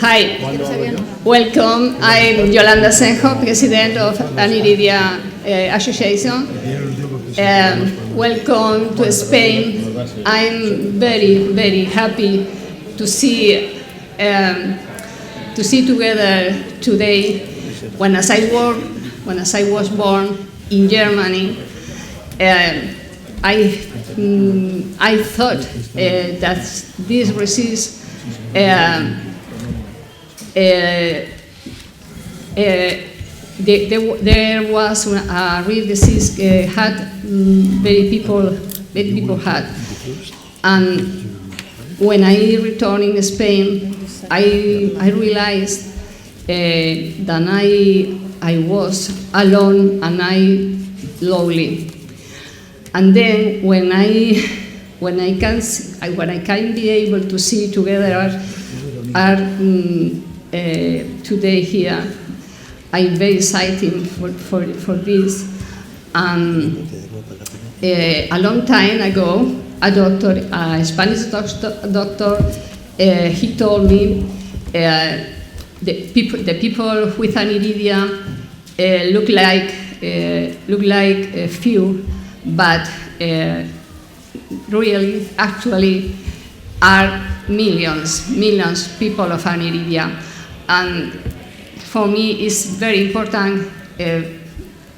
Hi, welcome. I'm Yolanda Asenjo, President of Aniridia Association. Welcome to Spain. I'm very, very happy to see together today. When as I was born in Germany, I thought that this disease there was a real disease had many people had, and when I returned in Spain, I realized that I was alone and lonely. And then when I can be able to see together today here, I'm very excited for this. A long time ago, a Spanish doctor, he told me the people with Aniridia look like a few, but really, actually, are millions people of Aniridia. And for me, it's very important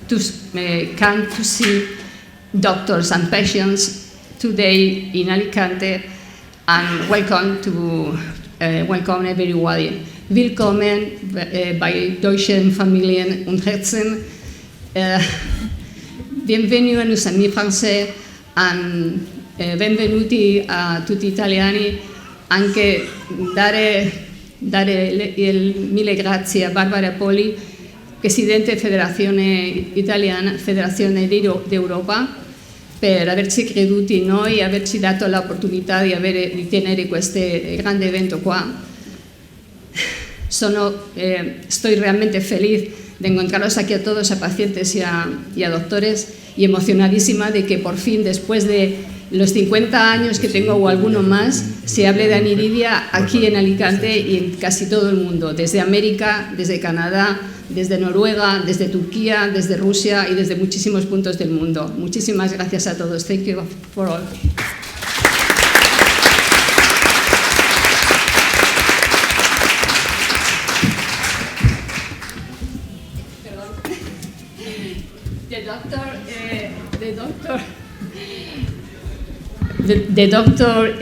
to see doctors and patients today in Alicante, and welcome everybody. Willkommen bei deutschen Familien und Herzen. Bienvenue a nos amis français and benvenuti a tutti italiani. Anche dare mille grazie a Barbara Poli, Presidente Federazione Italiana, Federazione d'Europa, per averci creduto in noi e averci dato l'opportunità di tenere questo grande evento qua. Estoy realmente feliz de encontraros aquí a todos, a pacientes y a doctores, y emocionadísima de que por fin, después de los 50 años que tengo o alguno más, se hable de Aniridia aquí en Alicante y en casi todo el mundo, desde América, desde Canadá, desde Noruega, desde Turquía, desde Rusia y desde muchísimos puntos del mundo. Muchísimas gracias a todos. Thank you for all. The doctor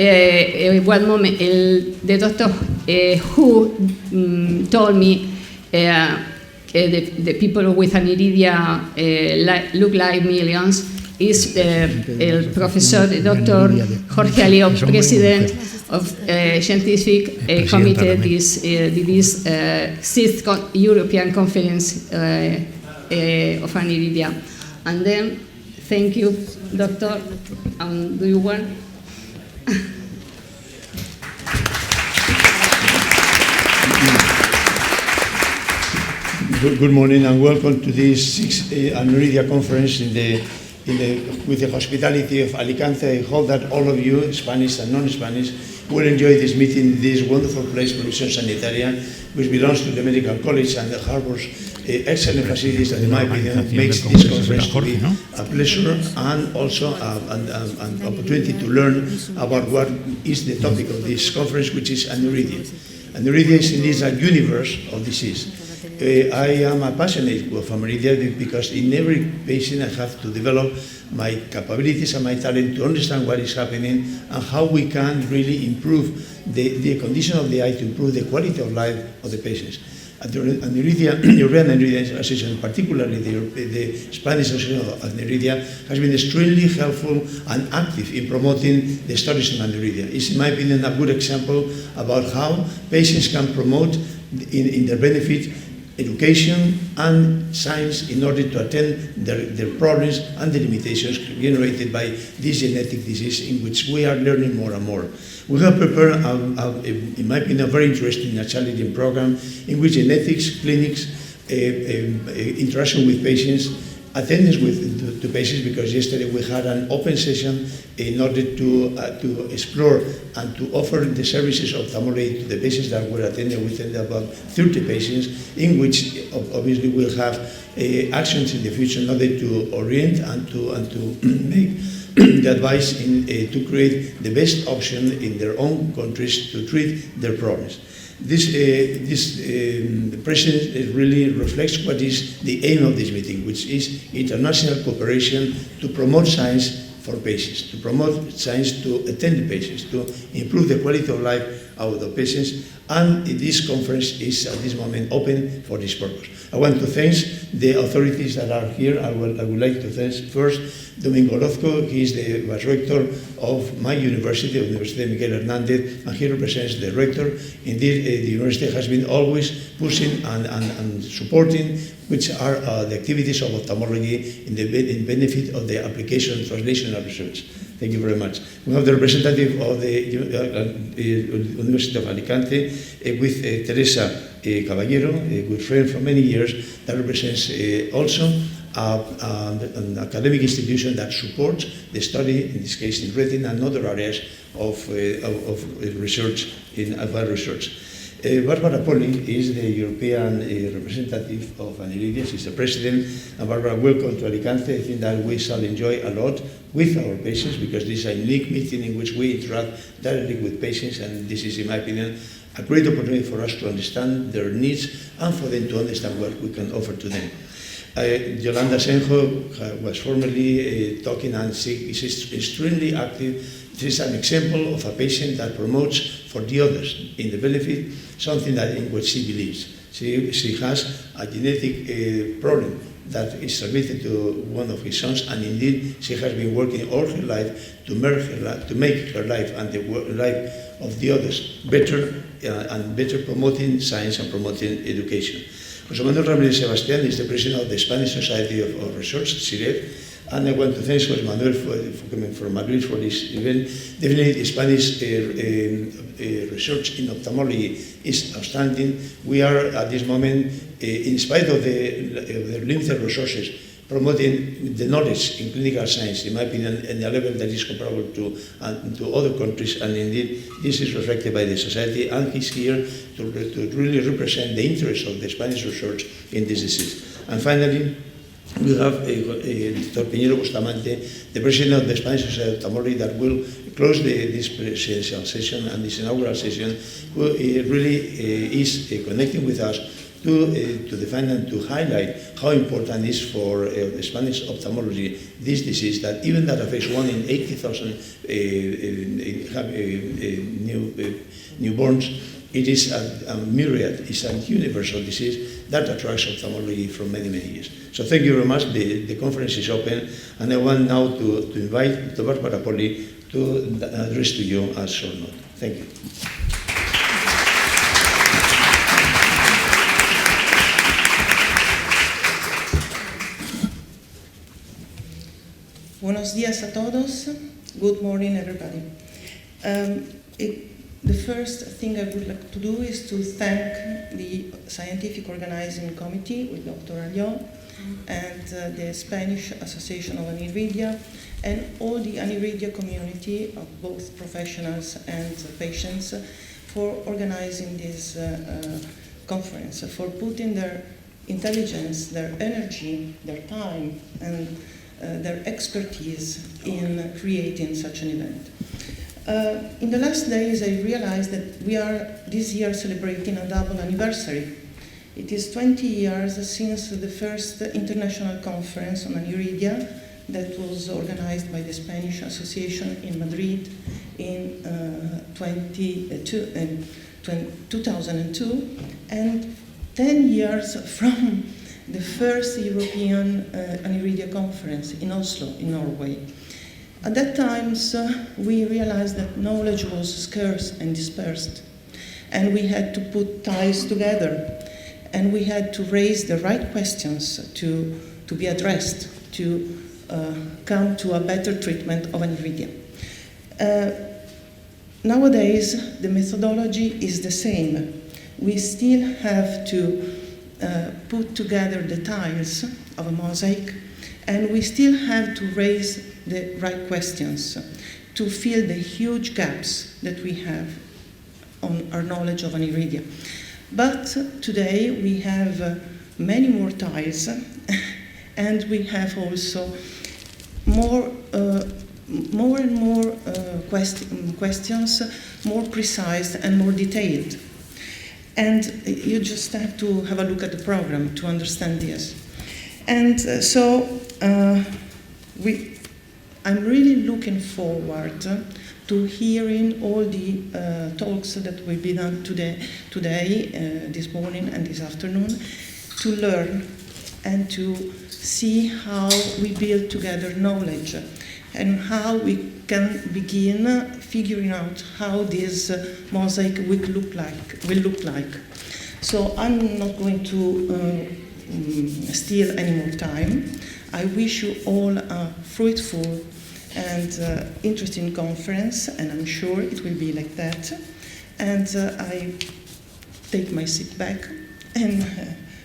who told me the people with Aniridia look like millions is el professor, Dr. Jorge Alió, President of Scientific Committee this 6th European Conference of Aniridia. And then, thank you, Doctor. Do you want? Good morning and welcome to this 6th Aniridia conference with the hospitality of Alicante. I hope that all of you, Spanish and non-Spanish, will enjoy this meeting in this wonderful place, Provision Sanitaria, which belongs to the Medical College and the harbors excellent facilities that, in my opinion, makes this conference to be a pleasure and also an opportunity to learn about what is the topic of this conference, which is Aniridia. Aniridia is indeed a universe of disease. I am a passionate of Aniridia because in every patient I have to develop my capabilities and my talent to understand what is happening and how we can really improve the condition of the eye, to improve the quality of life of the patients. At the European Aniridia Association, particularly the Spanish Association of Aniridia, has been extremely helpful and active in promoting the studies on Aniridia. It's, in my opinion, a good example about how patients can promote in their benefit education and science in order to attend their problems and the limitations generated by this genetic disease, in which we are learning more and more. We have prepared, in my opinion, a very interesting and challenging program in which genetics, clinics, interaction with patients, attendance with to patients, because yesterday we had an open session in order to explore and to offer the services of ophthalmology to the patients that were attended. We attended about 30 patients, in which obviously we'll have actions in the future in order to orient and to make the advice to create the best option in their own countries to treat their problems. This president really reflects what is the aim of this meeting, which is international cooperation to promote science for patients, to promote science to attend the patients, to improve the quality of life of the patients, and this conference is at this moment open for this purpose. I want to thank the authorities that are here. I would like to thank first Domingo Orozco. He is the vice rector of my university, the University Miguel Hernández, and he represents the rector. Indeed, the university has been always pushing and supporting which are the activities of ophthalmology in benefit of the application and translation of research. Thank you very much. We have the representative of the University of Alicante with Teresa Caballero, a good friend for many years, that represents also an academic institution that supports the study, in this case in retina and other areas of research, in advanced research. Barbara Poli is the European representative of Aniridia. She's the president. And Barbara, welcome to Alicante. I think that we shall enjoy a lot with our patients, because this is a unique meeting in which we interact directly with patients, and this is, in my opinion, a great opportunity for us to understand their needs and for them to understand what we can offer to them. Yolanda Asenjo was formerly talking, and she is extremely active. This is an example of a patient that promotes for the others in the benefit something that in which she believes. She has a genetic problem that is transmitted to one of his sons, and indeed she has been working all her life to make her life and the life of the others better, and better promoting science and promoting education. José Ramírez Sebastián is the president of the Spanish Society of Research, SIREV, and I want to thank José Manuel for coming from Madrid for this event. Definitely, Spanish research in ophthalmology is outstanding. We are at this moment, in spite of the limited resources, promoting the knowledge in clinical science, in my opinion, at a level that is comparable to other countries, and indeed this is reflected by the society, and he's here to really represent the interests of the Spanish research in this disease. And finally, we have Dr. Piñero Bustamante, the president of the Spanish Society of Ophthalmology, that will close this presidential session and this inaugural session, who really is connecting with us to define and to highlight how important it is for the Spanish ophthalmology this disease, that even that affects 1 in 80,000 newborns. It is a myriad, it's a universal disease that attracts ophthalmology for many, many years. So thank you very much. The conference is open, and I want now to invite Dr. Barbara Poli to address to you a short note. Thank you. Buenos días a todos. Good morning, everybody. The first thing I would like to do is to thank the Scientific Organizing Committee with Dr. Alió and the Spanish Association of Aniridia and all the Aniridia community of both professionals and patients for organizing this conference, for putting their intelligence, their energy, their time, and their expertise in creating such an event. In the last days, I realized that we are this year celebrating a double anniversary. It is 20 years since the first international conference on Aniridia that was organized by the Spanish Association in Madrid in 2002, and 10 years from the first European Aniridia conference in Oslo, in Norway. At that time, we realized that knowledge was scarce and dispersed, and we had to put ties together, and we had to raise the right questions to be addressed, to come to a better treatment of Aniridia. Nowadays, the methodology is the same. We still have to put together the tiles of a mosaic And we still have to raise the right questions to fill the huge gaps that we have on our knowledge of Aniridia. But today we have many more ties, and we have also more and more questions, more precise and more detailed. And you just have to have a look at the program to understand this. And I'm really looking forward to hearing all the talks that will be done today, this morning and this afternoon, to learn and to see how we build together knowledge and how we can begin figuring out how this mosaic will look like. So I'm not going to steal any more time. I wish you all a fruitful and interesting conference, and I'm sure it will be like that. And I take my seat back, and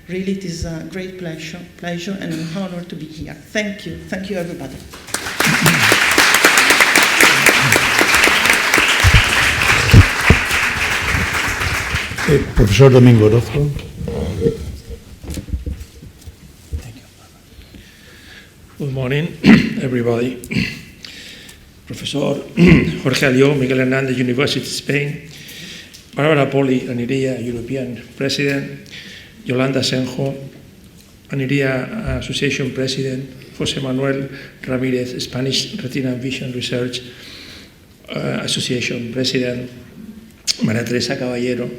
really it is a great pleasure and an honor to be here. Thank you everybody. Profesor Domingo Orozco. Good morning, everybody. Professor Jorge Alió, Miguel Hernández, University, Spain. Poli, Aniridia, European President. Yolanda, Asenjo, Aniridia Association President. José Manuel Ramírez, Spanish Retina and Vision Research Association President. María Teresa, Caballero,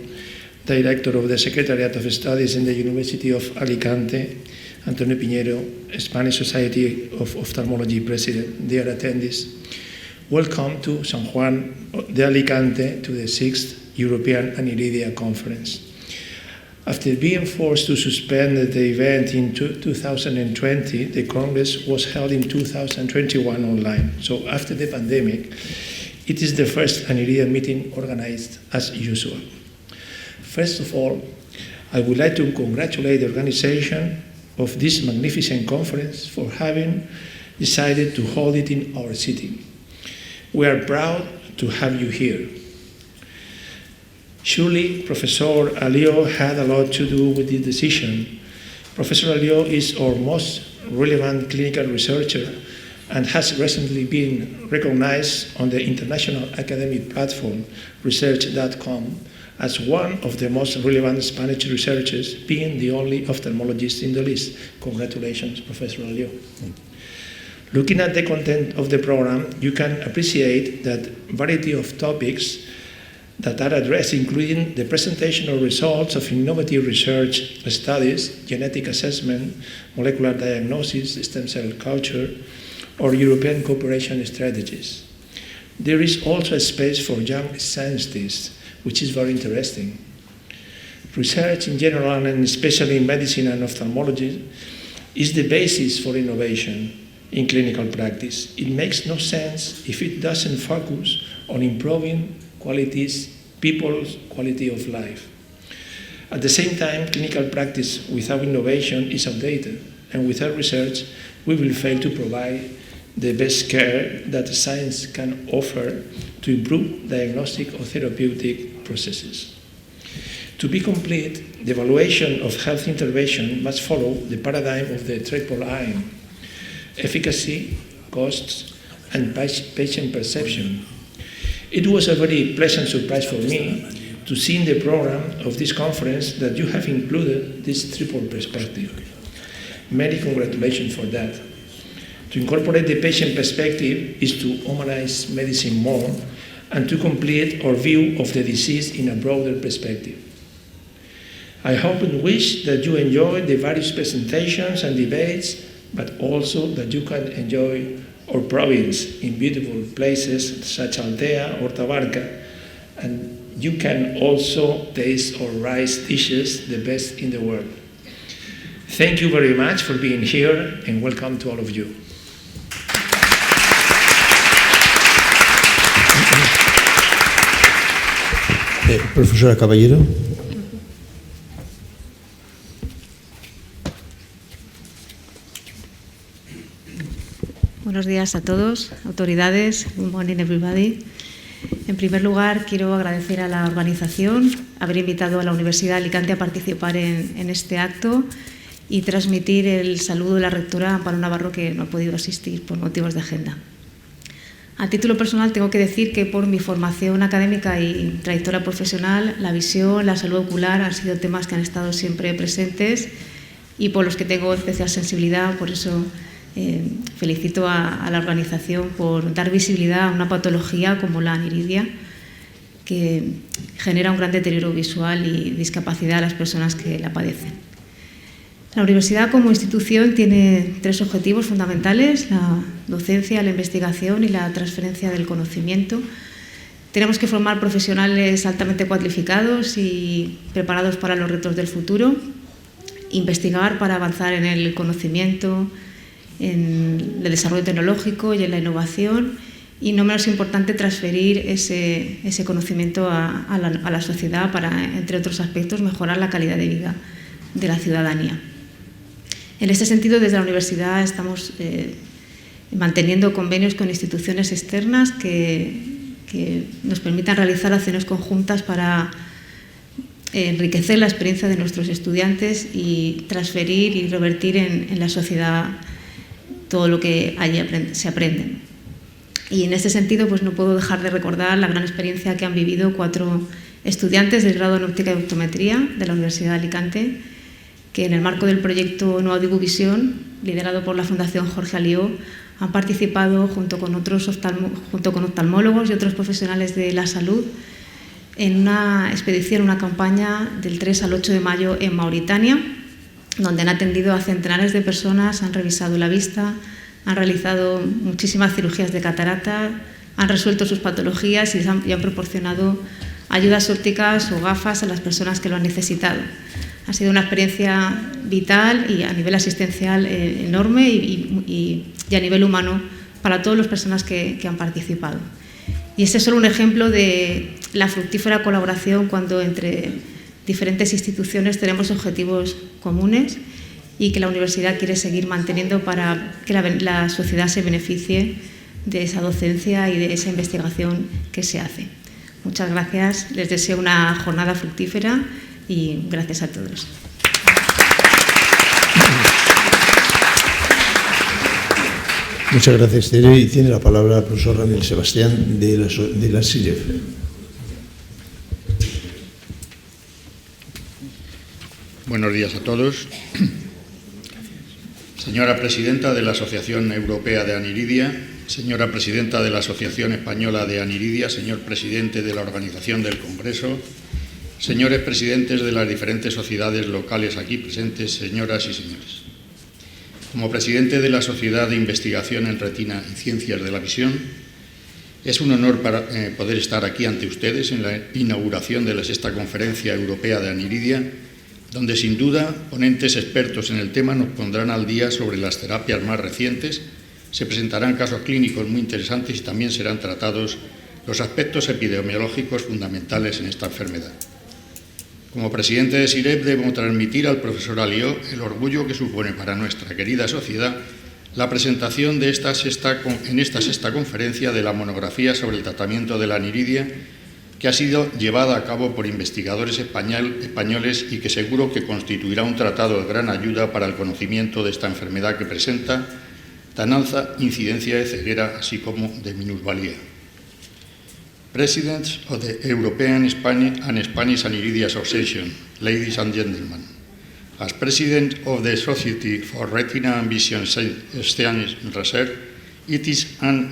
Director of the Secretariat of Studies in the University of Alicante. Antonio Piñero, Spanish Society of Ophthalmology President, dear attendees. Welcome to San Juan de Alicante to the 6th European Aniridia Conference. After being forced to suspend the event in 2020, the Congress was held in 2021 online. So after the pandemic, it is the first Aniridia meeting organized as usual. First of all, I would like to congratulate the organization of this magnificent conference for having decided to hold it in our city. We are proud to have you here. Surely, Professor Alió had a lot to do with this decision. Professor Alió is our most relevant clinical researcher and has recently been recognized on the international academic platform research.com as one of the most relevant Spanish researchers, being the only ophthalmologist in the list. Congratulations, Professor Alió. Looking at the content of the program, you can appreciate that variety of topics that are addressed, including the presentation of results of innovative research studies, genetic assessment, molecular diagnosis, stem cell culture, or European cooperation strategies. There is also a space for young scientists, which is very interesting. Research in general, and especially in medicine and ophthalmology, is the basis for innovation in clinical practice. It makes no sense if it doesn't focus on improving people's quality of life. At the same time, clinical practice without innovation is outdated, and without research, we will fail to provide the best care that science can offer to improve diagnostic or therapeutic processes. To be complete, the evaluation of health intervention must follow the paradigm of the triple I: efficacy, costs, and patient perception. It was a very pleasant surprise for me to see in the program of this conference that you have included this triple perspective. Many congratulations for that. To incorporate the patient perspective is to humanize medicine more and to complete our view of the disease in a broader perspective. I hope and wish that you enjoy the various presentations and debates, but also that you can enjoy our province in beautiful places such as Altea or Tabarca, and you can also taste our rice dishes, the best in the world. Thank you very much for being here, and welcome to all of you. Profesora Caballero. Buenos días a todos, autoridades. Good morning, everybody. En primer lugar, quiero agradecer a la organización haber invitado a la Universidad de Alicante a participar en este acto y transmitir el saludo de la rectora Amparo Navarro, que no ha podido asistir por motivos de agenda. A título personal, tengo que decir que por mi formación académica y trayectoria profesional, la visión, la salud ocular han sido temas que han estado siempre presentes y por los que tengo especial sensibilidad. Por eso felicito a la organización por dar visibilidad a una patología como la aniridia, que genera un gran deterioro visual y discapacidad a las personas que la padecen. La universidad como institución tiene 3 objetivos fundamentales: la docencia, la investigación y la transferencia del conocimiento. Tenemos que formar profesionales altamente cualificados y preparados para los retos del futuro, investigar para avanzar en el conocimiento, en el desarrollo tecnológico y en la innovación, y no menos importante, transferir ese conocimiento a la sociedad para, entre otros aspectos, mejorar la calidad de vida de la ciudadanía. En este sentido, desde la universidad estamos manteniendo convenios con instituciones externas que nos permitan realizar acciones conjuntas para enriquecer la experiencia de nuestros estudiantes y transferir y revertir en la sociedad todo lo que allí se aprende. Y en este sentido, pues no puedo dejar de recordar la gran experiencia que han vivido 4 estudiantes del grado en óptica y optometría de la Universidad de Alicante, que en el marco del proyecto Nueva División, liderado por la Fundación Jorge Alió, han participado junto con oftalmólogos y otros profesionales de la salud en una expedición, una campaña del 3 al 8 de mayo en Mauritania, donde han atendido a centenares de personas, han revisado la vista, han realizado muchísimas cirugías de catarata, han resuelto sus patologías y han proporcionado ayudas ópticas o gafas a las personas que lo han necesitado. Ha sido una experiencia vital y a nivel asistencial enorme y a nivel humano para todas las personas que han participado. Y este es solo un ejemplo de la fructífera colaboración cuando entre diferentes instituciones tenemos objetivos comunes y que la universidad quiere seguir manteniendo para que la sociedad se beneficie de esa docencia y de esa investigación que se hace. Muchas gracias, les deseo una jornada fructífera y gracias a todos. Muchas gracias, Tere. Y tiene la palabra el profesor Ramírez Sebastián de la SIREV. Buenos días a todos. Señora presidenta de la Asociación Europea de Aniridia, señora presidenta de la Asociación Española de Aniridia, señor presidente de la Organización del Congreso, señores presidentes de las diferentes sociedades locales aquí presentes, señoras y señores. Como presidente de la Sociedad de Investigación en Retina y Ciencias de la Visión, es un honor poder estar aquí ante ustedes en la inauguración de la 6ª Conferencia Europea de Aniridia, donde sin duda ponentes expertos en el tema nos pondrán al día sobre las terapias más recientes, se presentarán casos clínicos muy interesantes y también serán tratados los aspectos epidemiológicos fundamentales en esta enfermedad. Como presidente de SIREV debo transmitir al profesor Alió el orgullo que supone para nuestra querida sociedad la presentación de en esta 6ª conferencia de la monografía sobre el tratamiento de la aniridia, que ha sido llevada a cabo por investigadores españoles y que seguro que constituirá un tratado de gran ayuda para el conocimiento de esta enfermedad que presenta tan alta incidencia de ceguera así como de minusvalía. Presidents of the European and Spanish Aniridia Association, ladies and gentlemen, as President of the Society for Retina and Vision Studies Research, it is an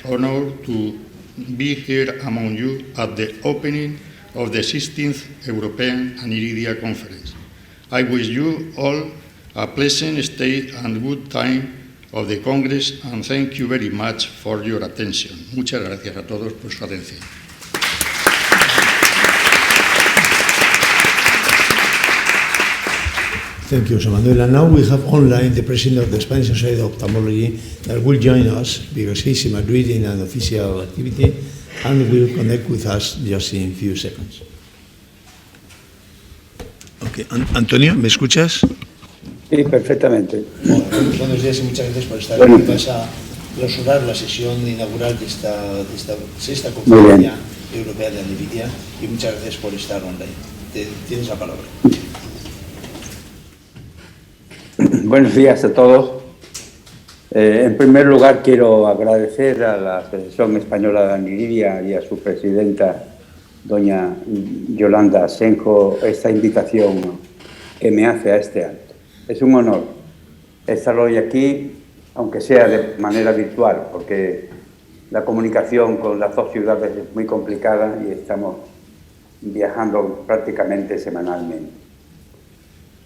honor to be here among you at the opening of the 16th European Aniridia Conference. I wish you all a pleasant stay and good time of the Congress and thank you very much for your attention. Muchas gracias a todos por su atención. Thank you, José Manuel. And now we have online the president of the Spanish Society of Ophthalmology that will join us because he's in Madrid in an official activity and will connect with us just in a few seconds. Okay. Antonio, ¿me escuchas? Sí, perfectamente. Buenos días y muchas gracias por estar aquí. Vas a clausurar la sesión inaugural de esta sexta conferencia europea de Aniridia, y muchas gracias por estar online. Tienes la palabra. Buenos días a todos. En primer lugar, quiero agradecer a la Asociación Española de Aniridia y a su presidenta, doña Yolanda Asenjo, esta invitación que me hace a este acto. Es un honor estar hoy aquí, aunque sea de manera virtual, porque la comunicación con las dos ciudades es muy complicada y estamos viajando prácticamente semanalmente.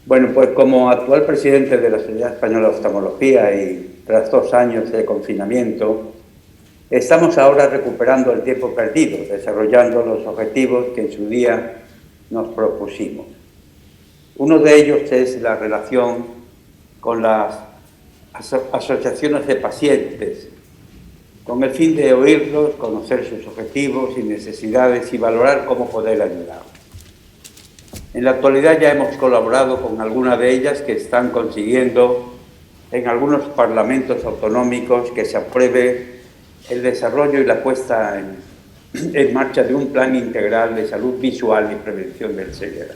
Bueno, pues como actual presidente de la Sociedad Española de Ophthalmología y tras 2 años de confinamiento, estamos ahora recuperando el tiempo perdido, desarrollando los objetivos que en su día nos propusimos. Uno de ellos es la relación con las asociaciones de pacientes, con el fin de oírlos, conocer sus objetivos y necesidades y valorar cómo poder ayudar. En la actualidad ya hemos colaborado con algunas de ellas que están consiguiendo en algunos parlamentos autonómicos que se apruebe el desarrollo y la puesta en marcha de un plan integral de salud visual y prevención del ceguera.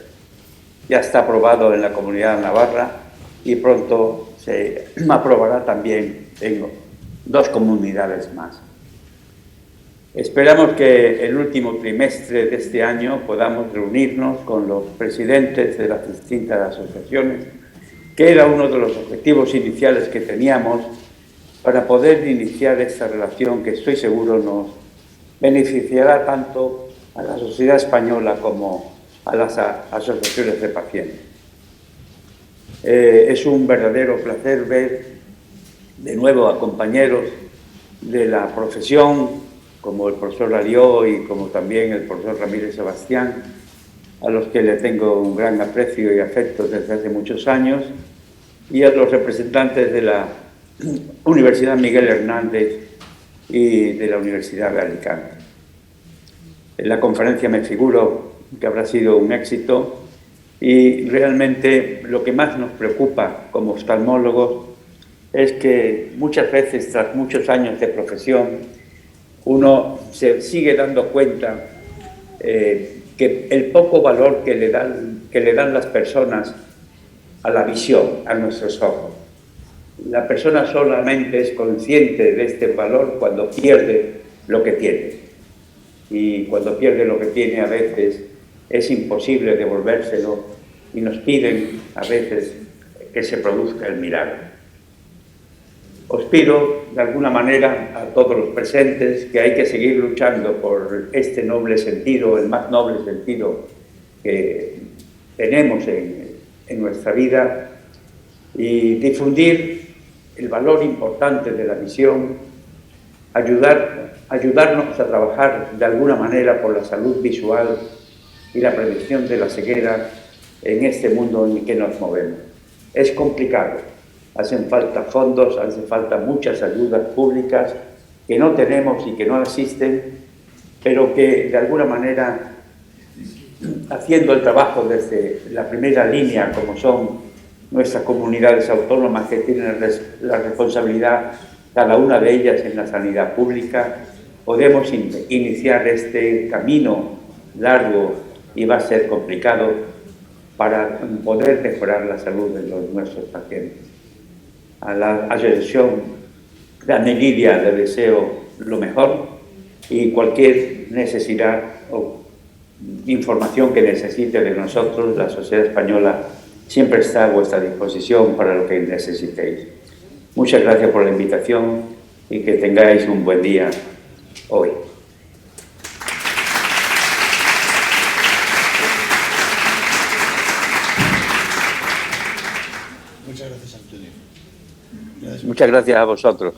Ya está aprobado en la Comunidad Navarra y pronto se aprobará también en 2 comunidades más. Esperamos que el último trimestre de este año podamos reunirnos con los presidentes de las distintas asociaciones, que era uno de los objetivos iniciales que teníamos para poder iniciar esta relación que estoy seguro nos beneficiará tanto a la sociedad española como a las asociaciones de pacientes. Es un verdadero placer ver de nuevo a compañeros de la profesión, como el profesor Alió y como también el profesor Ramírez Sebastián, a los que le tengo un gran aprecio y afecto desde hace muchos años, y a los representantes de la Universidad Miguel Hernández y de la Universidad de Alicante. En la conferencia me figuro que habrá sido un éxito y realmente lo que más nos preocupa como oftalmólogos es que muchas veces, tras muchos años de profesión, uno se sigue dando cuenta que el poco valor que le dan las personas a la visión, a nuestros ojos. La persona solamente es consciente de este valor cuando pierde lo que tiene. Y cuando pierde lo que tiene, a veces es imposible devolvérselo y nos piden a veces que se produzca el milagro. Os pido, de alguna manera, a todos los presentes, que hay que seguir luchando por este noble sentido, el más noble sentido que tenemos en nuestra vida, y difundir el valor importante de la visión, ayudarnos a trabajar de alguna manera por la salud visual y la prevención de la ceguera en este mundo en el que nos movemos. Es complicado. Hacen falta fondos, hace falta muchas ayudas públicas que no tenemos y que no existen, pero que de alguna manera, haciendo el trabajo desde la primera línea, como son nuestras comunidades autónomas que tienen la responsabilidad, cada una de ellas en la sanidad pública, podemos iniciar este camino largo y va a ser complicado para poder mejorar la salud de nuestros pacientes. A la asociación de Aniridia le deseo lo mejor y cualquier necesidad o información que necesite de nosotros, la Sociedad Española siempre está a vuestra disposición para lo que necesitéis. Muchas gracias por la invitación y que tengáis un buen día hoy. Muchas gracias, Antonio. Muchas gracias a vosotros.